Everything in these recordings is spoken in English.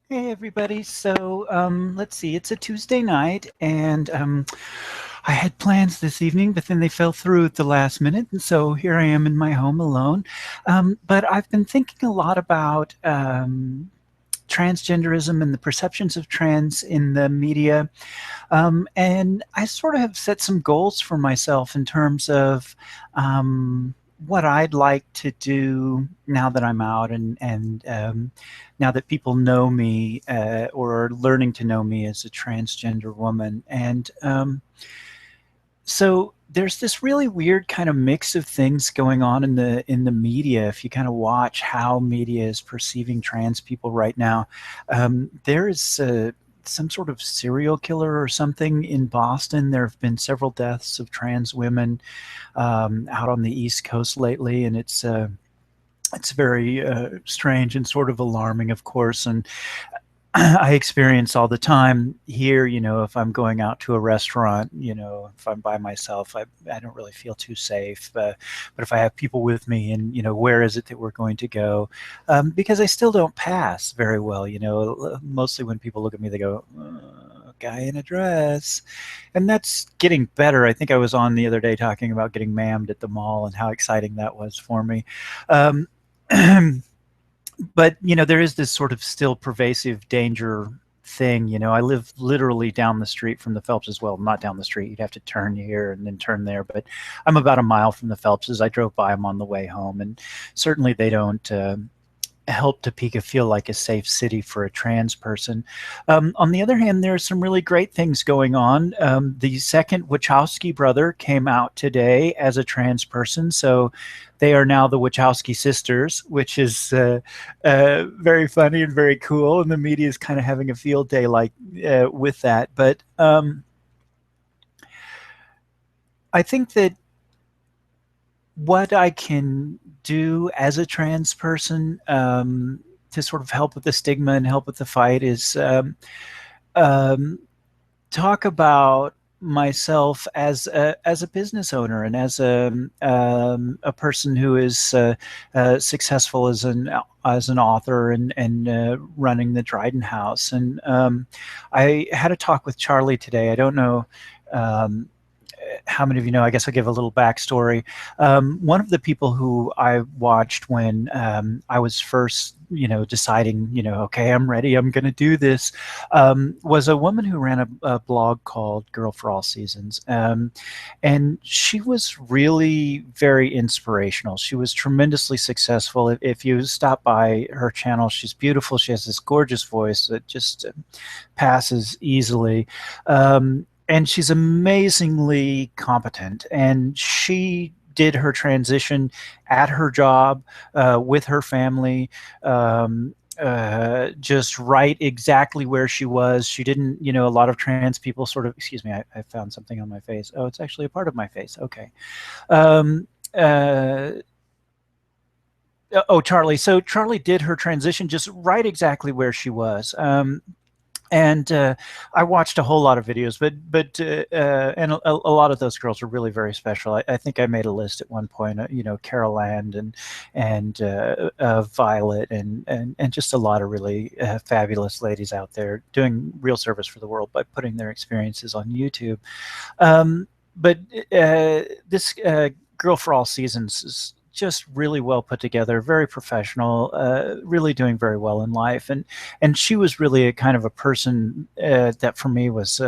Hey everybody. So let's see. It's a Tuesday night, and I had plans this evening, but then they fell through at the last minute, and so here I am in my home alone. But I've been thinking a lot about transgenderism and the perceptions of trans in the media, and I sort of have set some goals for myself in terms of what I'd like to do now that I'm out and now that people know me or are learning to know me as a transgender woman. And so there's this really weird kind of mix of things going on in the media. If you kind of watch how media is perceiving trans people right now, there is some sort of serial killer or something in Boston. There have been several deaths of trans women out on the East Coast lately, and it's very strange and sort of alarming, of course. And I experience all the time here, if I'm going out to a restaurant, if I'm by myself, I don't really feel too safe. But if I have people with me and, where is it that we're going to go? Because I still don't pass very well, mostly when people look at me, they go, guy in a dress. And that's getting better. I think I was on the other day talking about getting mammed at the mall and how exciting that was for me. Um, but there is this sort of still pervasive danger thing. I live literally down the street from the Phelpses. Well, not down the street, you'd have to turn here and then turn there, but I'm about a mile from the Phelpses. I drove by them on the way home, and certainly they don't help Topeka feel like a safe city for a trans person. On the other hand, there are some really great things going on. The second Wachowski brother came out today as a trans person, so they are now the Wachowski sisters, which is very funny and very cool, and the media is kind of having a field day with that. But I think that what I can do as a trans person to sort of help with the stigma and help with the fight is um, talk about myself as a business owner and as a person who is successful as an author and running the Dryden House. And I had a talk with Charlie today. I don't know um, how many of you know. I guess I'll give a little backstory. One of the people who I watched when I was first, deciding, okay, I'm ready, I'm going to do this, was a woman who ran a blog called Girl for All Seasons. And she was really very inspirational. She was tremendously successful. If you stop by her channel, she's beautiful. She has this gorgeous voice that just passes easily. And she's amazingly competent. And she did her transition at her job with her family. Just right exactly where she was. She didn't, a lot of trans people sort of, excuse me, I found something on my face. Oh, it's actually a part of my face. Okay. Um, uh, oh, Charlie. So Charlie did her transition just right exactly where she was. And I watched a whole lot of videos, but a lot of those girls are really very special. I think I made a list at one point. Carol Land and Violet and just a lot of really fabulous ladies out there doing real service for the world by putting their experiences on YouTube. But this Girl for All Seasons is just really well put together, very professional, really doing very well in life. And she was really a kind of a person that for me was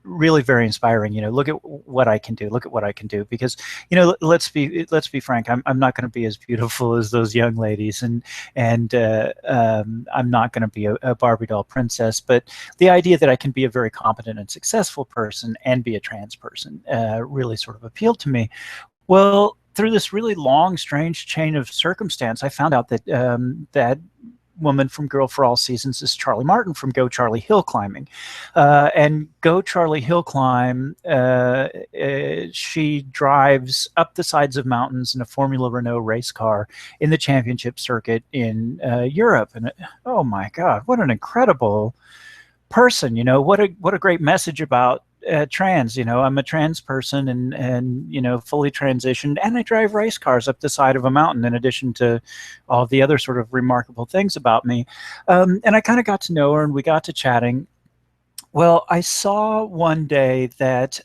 really very inspiring. Look at what I can do. Look at what I can do. Because let's be frank. I'm not going to be as beautiful as those young ladies, and I'm not going to be a Barbie doll princess. But the idea that I can be a very competent and successful person and be a trans person really sort of appealed to me. Well, through this really long, strange chain of circumstance, I found out that that woman from Girl for All Seasons is Charlie Martin from Go Charlie Hill Climbing. And Go Charlie Hill Climb, she drives up the sides of mountains in a Formula Renault race car in the championship circuit in Europe. And oh my God, what an incredible person! What a great message about trans. I'm a trans person, and fully transitioned, and I drive race cars up the side of a mountain. In addition to all the other sort of remarkable things about me, and I kind of got to know her, and we got to chatting. Well, I saw one day that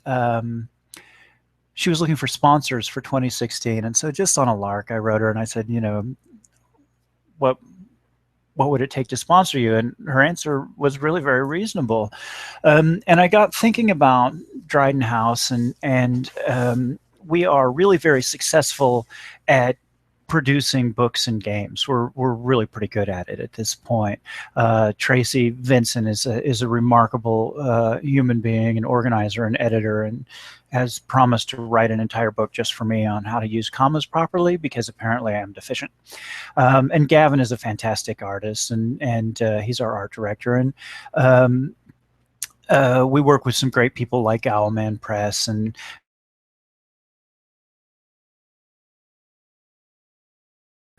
she was looking for sponsors for 2016, and so just on a lark, I wrote her and I said, what would it take to sponsor you? And her answer was really very reasonable. And I got thinking about Dryden House, and we are really very successful at producing books and games. We're really pretty good at it at this point. Tracy Vincent is a remarkable human being, an organizer, an editor, and has promised to write an entire book just for me on how to use commas properly, because apparently I am deficient. And Gavin is a fantastic artist, and he's our art director. And we work with some great people like Owlman Press and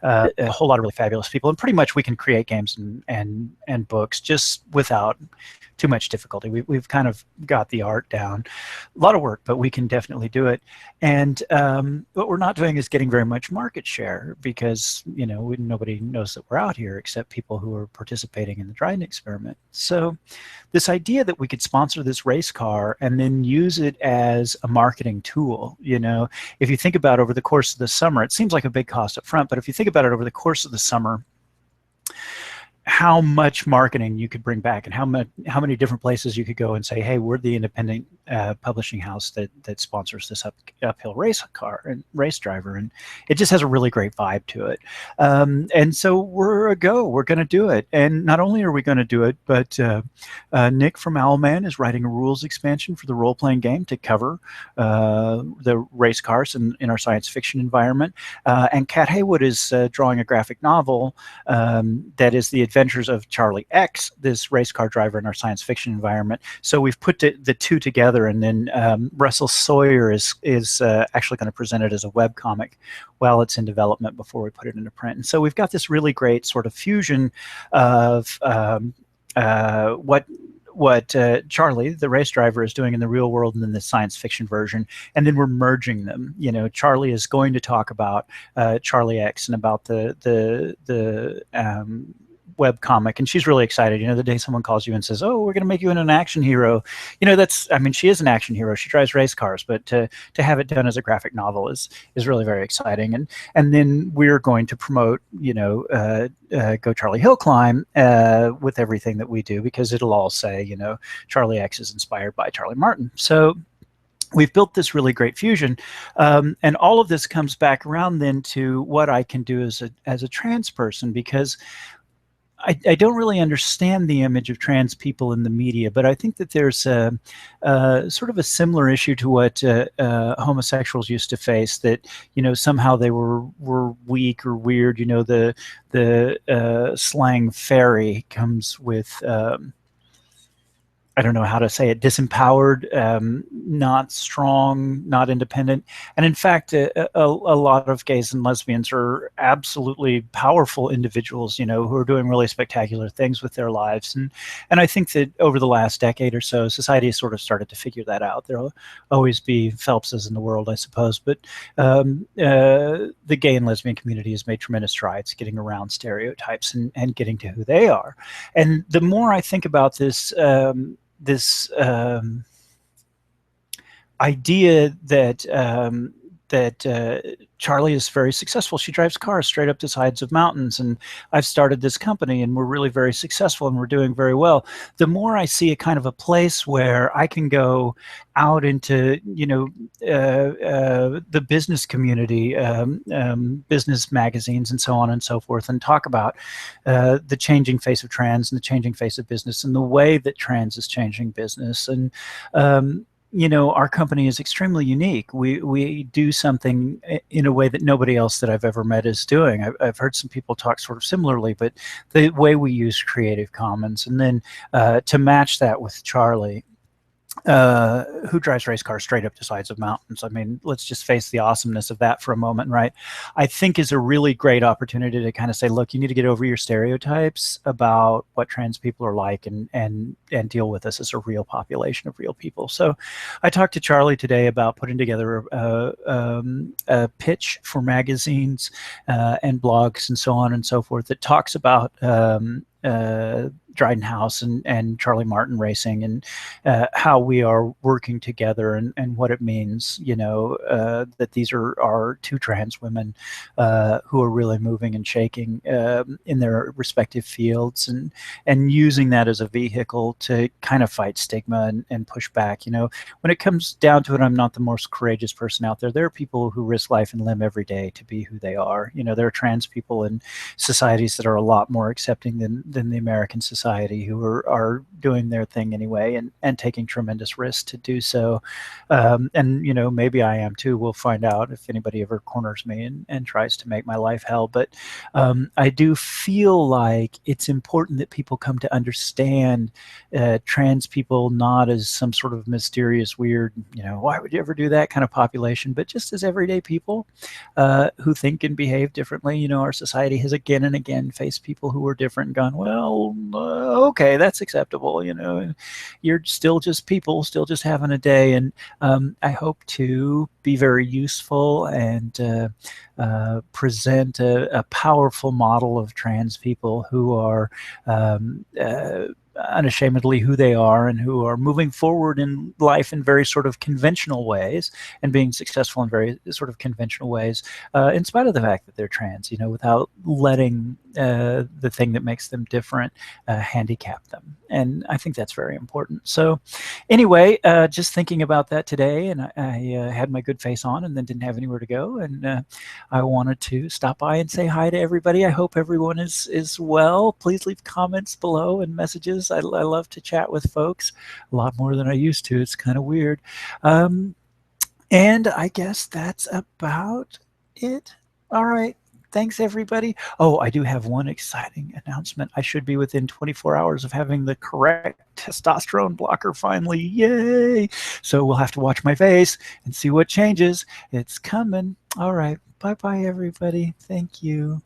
a whole lot of really fabulous people, and pretty much we can create games and books just without too much difficulty. We've kind of got the art down. A lot of work, but we can definitely do it. And what we're not doing is getting very much market share, because nobody knows that we're out here except people who are participating in the Dryden experiment. So this idea that we could sponsor this race car and then use it as a marketing tool, if you think about over the course of the summer, it seems like a big cost up front, but if you think about it over the course of the summer, how much marketing you could bring back, and how many different places you could go and say, hey, we're the independent publishing house that sponsors this uphill race car and race driver, and it just has a really great vibe to it. And so we're going to do it. And not only are we going to do it, but Nick from Owlman is writing a rules expansion for the role-playing game to cover the race cars in our science fiction environment. And Kat Haywood is drawing a graphic novel that is the adventures of Charlie X, this race car driver in our science fiction environment. So we've put the two together, and then Russell Sawyer is actually going to present it as a webcomic while it's in development before we put it into print. And so we've got this really great sort of fusion of what Charlie, the race driver, is doing in the real world, and then the science fiction version, and then we're merging them. Charlie is going to talk about Charlie X and about the web comic, and she's really excited. The day someone calls you and says, oh, we're going to make you an action hero, she is an action hero. She drives race cars, but to have it done as a graphic novel is really very exciting. And then we're going to promote Go Charlie Hill Climb with everything that we do, because it'll all say Charlie X is inspired by Charlie Martin. So we've built this really great fusion, and all of this comes back around then to what I can do as a trans person, because I don't really understand the image of trans people in the media, but I think that there's sort of a similar issue to what homosexuals used to face, that somehow they were weak or weird. The slang fairy comes with I don't know how to say it, disempowered, not strong, not independent. And in fact, a lot of gays and lesbians are absolutely powerful individuals, who are doing really spectacular things with their lives. And I think that over the last decade or so, society has sort of started to figure that out. There'll always be Phelpses in the world, I suppose, but the gay and lesbian community has made tremendous strides getting around stereotypes and getting to who they are. And the more I think about this, idea that Charlie is very successful. She drives cars straight up the sides of mountains, and I've started this company, and we're really very successful, and we're doing very well. The more I see a kind of a place where I can go out into the business community, business magazines, and so on and so forth, and talk about the changing face of trans and the changing face of business and the way that trans is changing business. And our company is extremely unique. We do something in a way that nobody else that I've ever met is doing. I've heard some people talk sort of similarly, but the way we use Creative Commons, and then to match that with Charlie, who drives race cars straight up the sides of mountains. I mean, let's just face the awesomeness of that for a moment, right? I think is a really great opportunity to kind of say, look, you need to get over your stereotypes about what trans people are like, and deal with this as a real population of real people. So I talked to Charlie today about putting together a pitch for magazines and blogs and so on and so forth that talks about Dryden House and Charlie Martin Racing, and how we are working together, and what it means, that these are two trans women who are really moving and shaking in their respective fields, and using that as a vehicle to kind of fight stigma and push back. When it comes down to it, I'm not the most courageous person out there. There are people who risk life and limb every day to be who they are. There are trans people in societies that are a lot more accepting than the American society, who are doing their thing anyway, and taking tremendous risks to do so. And maybe I am too. We'll find out if anybody ever corners me and tries to make my life hell. But I do feel like it's important that people come to understand trans people not as some sort of mysterious, weird, why would you ever do that kind of population, but just as everyday people who think and behave differently. Our society has again and again faced people who are different and gone, well, okay, that's acceptable. You're still just people, still just having a day. And I hope to be very useful and present a powerful model of trans people who are unashamedly who they are, and who are moving forward in life in very sort of conventional ways, and being successful in very sort of conventional ways, in spite of the fact that they're trans, without letting the thing that makes them different handicap them. And I think that's very important. So anyway, just thinking about that today, and I had my good face on and then didn't have anywhere to go, and I wanted to stop by and say hi to everybody. I hope everyone is well. Please leave comments below and messages. I love to chat with folks a lot more than I used to. It's kind of weird. And I guess that's about it. All right. Thanks, everybody. Oh, I do have one exciting announcement. I should be within 24 hours of having the correct testosterone blocker finally. Yay! So we'll have to watch my face and see what changes. It's coming. All right. Bye-bye, everybody. Thank you.